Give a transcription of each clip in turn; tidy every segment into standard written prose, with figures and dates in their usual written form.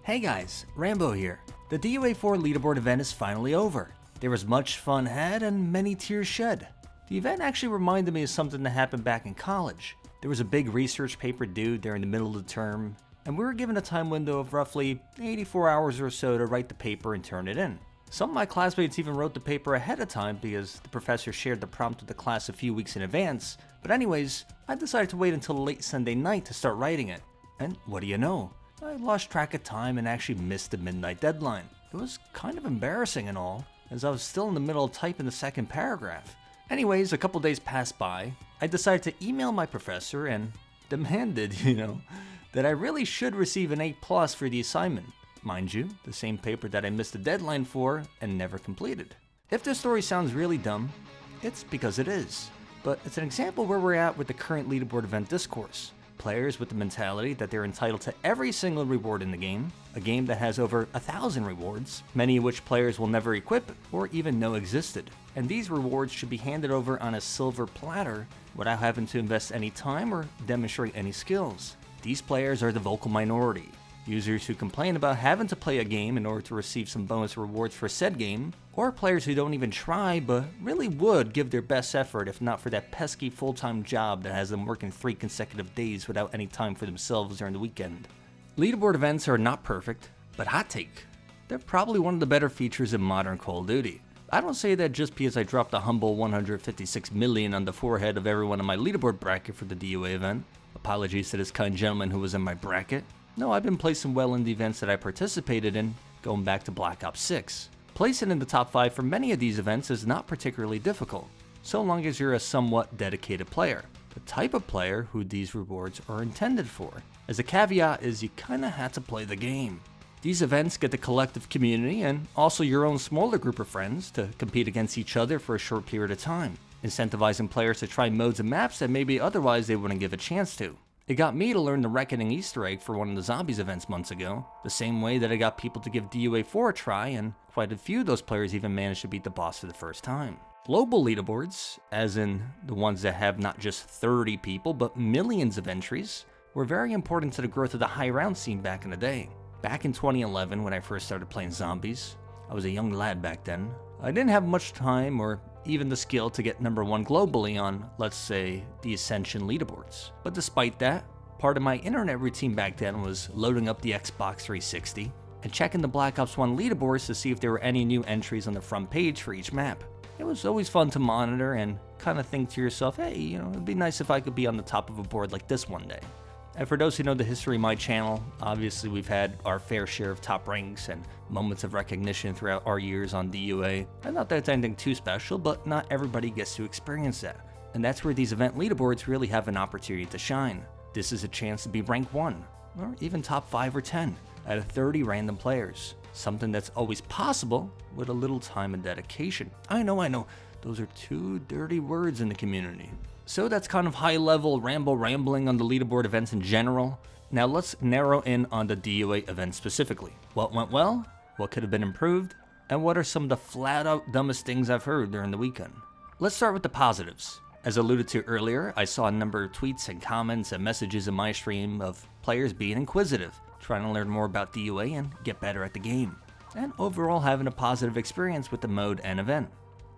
Hey guys, Rambo here. The DUA4 leaderboard event is finally over. There was much fun had and many tears shed. The event actually reminded me of something that happened back in college. There was a big research paper due during the middle of the term, and we were given a time window of roughly 84 hours or so to write the paper and turn it in. Some of my classmates even wrote the paper ahead of time because the professor shared the prompt with the class a few weeks in advance, but anyways, I decided to wait until late Sunday night to start writing it. And what do you know? I lost track of time and actually missed the midnight deadline. It was kind of embarrassing and all, as I was still in the middle of typing the second paragraph. Anyways, a couple days passed by. I decided to email my professor and demanded, that I really should receive an A+ for the assignment. Mind you, the same paper that I missed the deadline for and never completed. If this story sounds really dumb, it's because it is. But it's an example where we're at with the current leaderboard event discourse. Players with the mentality that they're entitled to every single reward in the game, a game that has over 1,000 rewards, many of which players will never equip or even know existed. And these rewards should be handed over on a silver platter without having to invest any time or demonstrate any skills. These players are the vocal minority. Users who complain about having to play a game in order to receive some bonus rewards for said game, or players who don't even try but really would give their best effort if not for that pesky full-time job that has them working 3 consecutive days without any time for themselves during the weekend. Leaderboard events are not perfect, but hot take, they're probably one of the better features in modern Call of Duty. I don't say that just because I dropped a humble 156 million on the forehead of everyone in my leaderboard bracket for the DUA event. Apologies to this kind gentleman who was in my bracket. No, I've been placing well in the events that I participated in, going back to Black Ops 6. Placing in the top 5 for many of these events is not particularly difficult, so long as you're a somewhat dedicated player. The type of player who these rewards are intended for. As a caveat is you kinda had to play the game. These events get the collective community and also your own smaller group of friends to compete against each other for a short period of time, incentivizing players to try modes and maps that maybe otherwise they wouldn't give a chance to. It got me to learn the Reckoning Easter egg for one of the Zombies events months ago, the same way that it got people to give DUA4 a try, and quite a few of those players even managed to beat the boss for the first time. Global leaderboards, as in the ones that have not just 30 people but millions of entries, were very important to the growth of the high round scene back in the day. Back in 2011 when I first started playing Zombies, I was a young lad back then. I didn't have much time or even the skill to get number 1 globally on, let's say, the Ascension leaderboards. But despite that, part of my internet routine back then was loading up the Xbox 360 and checking the Black Ops 1 leaderboards to see if there were any new entries on the front page for each map. It was always fun to monitor and kind of think to yourself, hey, it'd be nice if I could be on the top of a board like this one day. And for those who know the history of my channel, obviously we've had our fair share of top ranks and moments of recognition throughout our years on DUA. And not that it's anything too special, but not everybody gets to experience that. And that's where these event leaderboards really have an opportunity to shine. This is a chance to be rank 1, or even top 5 or 10, out of 30 random players. Something that's always possible with a little time and dedication. I know, those are 2 dirty words in the community. So that's kind of high-level rambling on the leaderboard events in general. Now let's narrow in on the DUA event specifically. What went well? What could have been improved? And what are some of the flat-out dumbest things I've heard during the weekend? Let's start with the positives. As alluded to earlier, I saw a number of tweets and comments and messages in my stream of players being inquisitive, trying to learn more about DUA and get better at the game, and overall having a positive experience with the mode and event.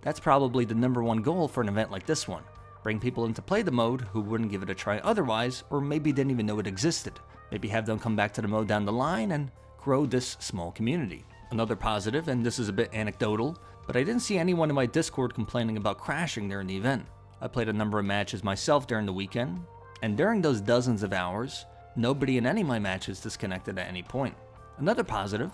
That's probably the number 1 goal for an event like this one. Bring people in to play the mode who wouldn't give it a try otherwise, or maybe didn't even know it existed. Maybe have them come back to the mode down the line and grow this small community. Another positive, and this is a bit anecdotal, but I didn't see anyone in my Discord complaining about crashing during the event. I played a number of matches myself during the weekend, and during those dozens of hours, nobody in any of my matches disconnected at any point. Another positive,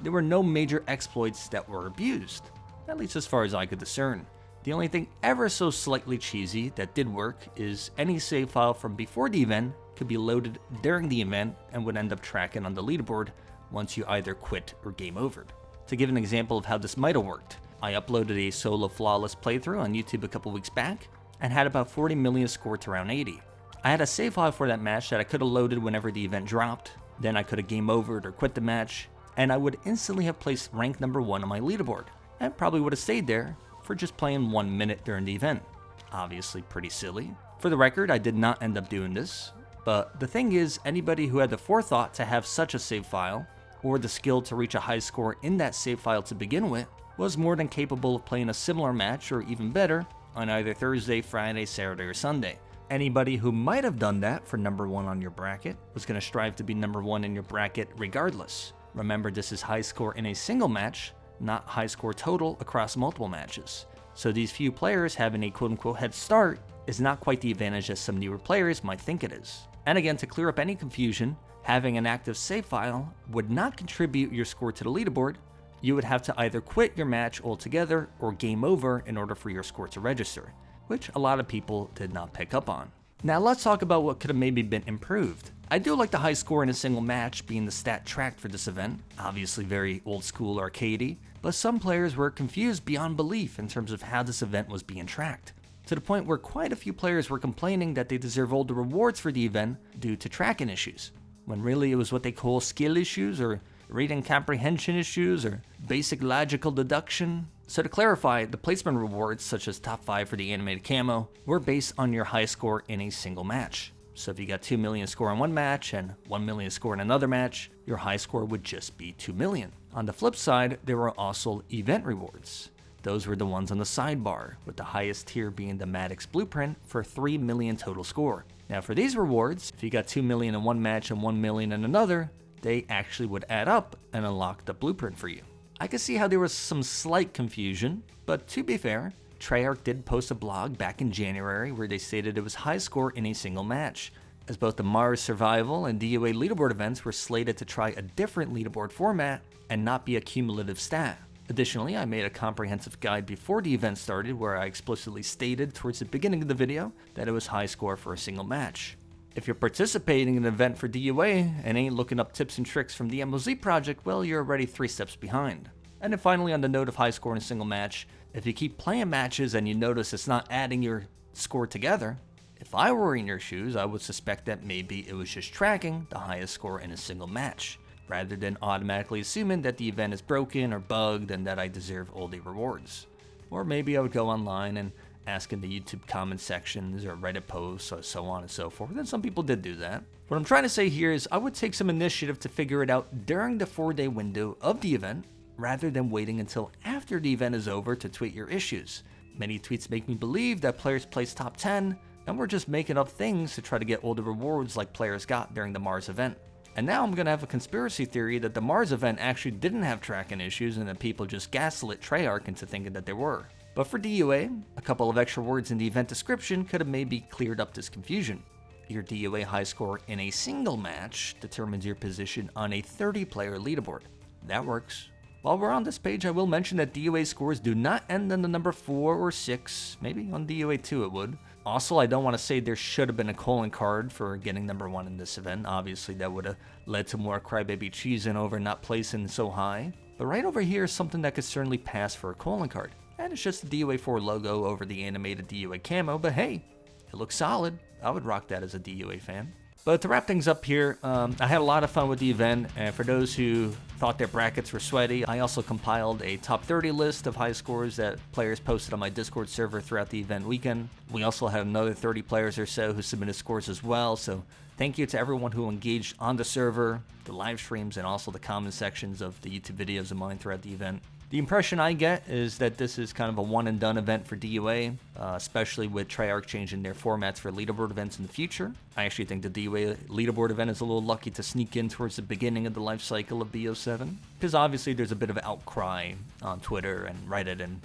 there were no major exploits that were abused, at least as far as I could discern. The only thing ever so slightly cheesy that did work is any save file from before the event could be loaded during the event and would end up tracking on the leaderboard once you either quit or game overed. To give an example of how this might have worked, I uploaded a solo flawless playthrough on YouTube a couple weeks back and had about 40 million scored to around 80. I had a save file for that match that I could have loaded whenever the event dropped, then I could have game overed or quit the match, and I would instantly have placed rank number 1 on my leaderboard, and probably would have stayed there for just playing 1 minute during the event. Obviously pretty silly. For the record, I did not end up doing this, but the thing is, anybody who had the forethought to have such a save file or the skill to reach a high score in that save file to begin with, was more than capable of playing a similar match, or even better, on either Thursday, Friday, Saturday, or Sunday. Anybody who might have done that for number 1 on your bracket was going to strive to be number 1 in your bracket regardless. Remember, this is high score in a single match, not high score total across multiple matches. So these few players having a quote-unquote head start is not quite the advantage as some newer players might think it is. And again, to clear up any confusion, having an active save file would not contribute your score to the leaderboard. You would have to either quit your match altogether or game over in order for your score to register, which a lot of people did not pick up on. Now let's talk about what could have maybe been improved. I do like the high score in a single match being the stat tracked for this event, obviously very old school arcadey, but some players were confused beyond belief in terms of how this event was being tracked, to the point where quite a few players were complaining that they deserve all the rewards for the event due to tracking issues, when really it was what they call skill issues or reading comprehension issues or basic logical deduction. So to clarify, the placement rewards such as top 5 for the animated camo were based on your high score in a single match. So if you got 2 million score in one match and 1 million score in another match, your high score would just be 2 million. On the flip side, there were also event rewards. Those were the ones on the sidebar, with the highest tier being the Maddox Blueprint for 3 million total score. Now for these rewards, if you got 2 million in one match and 1 million in another, they actually would add up and unlock the blueprint for you. I could see how there was some slight confusion, but to be fair, Treyarch did post a blog back in January where they stated it was high score in a single match, as both the Mars Survival and DOA leaderboard events were slated to try a different leaderboard format and not be a cumulative stat. Additionally, I made a comprehensive guide before the event started where I explicitly stated towards the beginning of the video that it was high score for a single match. If you're participating in an event for DOA and ain't looking up tips and tricks from the MOZ project, well, you're already 3 steps behind. And then finally, on the note of high score in a single match, if you keep playing matches and you notice it's not adding your score together, if I were in your shoes, I would suspect that maybe it was just tracking the highest score in a single match, rather than automatically assuming that the event is broken or bugged and that I deserve all the rewards. Or maybe I would go online and ask in the YouTube comment sections or Reddit posts or so on and so forth, and some people did do that. What I'm trying to say here is I would take some initiative to figure it out during the 4-day window of the event, rather than waiting until after the event is over to tweet your issues. Many tweets make me believe that players placed top 10, and we're just making up things to try to get all the rewards like players got during the Mars event. And now I'm going to have a conspiracy theory that the Mars event actually didn't have tracking issues and that people just gaslit Treyarch into thinking that there were. But for DOA, a couple of extra words in the event description could have maybe cleared up this confusion. Your DOA high score in a single match determines your position on a 30-player leaderboard. That works. While we're on this page, I will mention that DOA scores do not end on the number 4 or 6, maybe on DOA 2 it would. Also, I don't want to say there should have been a calling card for getting number 1 in this event. Obviously, that would have led to more crybaby cheesing over not placing so high. But right over here is something that could certainly pass for a calling card. And it's just the DOA 4 logo over the animated DOA camo, but hey, it looks solid. I would rock that as a DOA fan. But to wrap things up here, I had a lot of fun with the event, and for those who thought their brackets were sweaty, I also compiled a top 30 list of high scores that players posted on my Discord server throughout the event weekend. We also had another 30 players or so who submitted scores as well, so thank you to everyone who engaged on the server, the live streams, and also the comment sections of the YouTube videos of mine throughout the event. The impression I get is that this is kind of a one-and-done event for DOA, especially with Treyarch changing their formats for leaderboard events in the future. I actually think the DOA leaderboard event is a little lucky to sneak in towards the beginning of the life cycle of BO7, because obviously there's a bit of an outcry on Twitter and Reddit and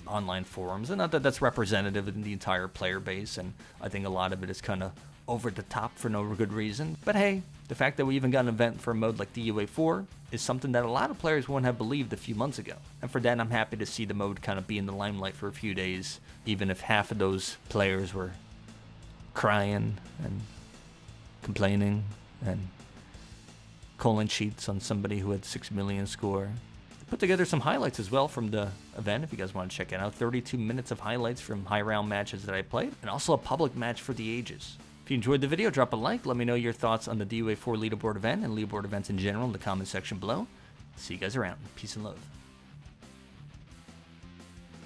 online forums, and not that that's representative of the entire player base, and I think a lot of it is kind of over the top for no good reason. But hey, the fact that we even got an event for a mode like DOA 4 is something that a lot of players wouldn't have believed a few months ago. And for that, I'm happy to see the mode kind of be in the limelight for a few days, even if half of those players were crying and complaining and calling cheats on somebody who had 6 million score. Put together some highlights as well from the event if you guys want to check it out. 32 minutes of highlights from high round matches that I played, and also a public match for the ages. If you enjoyed the video, drop a like. Let me know your thoughts on the DOA 4 leaderboard event and leaderboard events in general in the comment section below. See you guys around. Peace and love.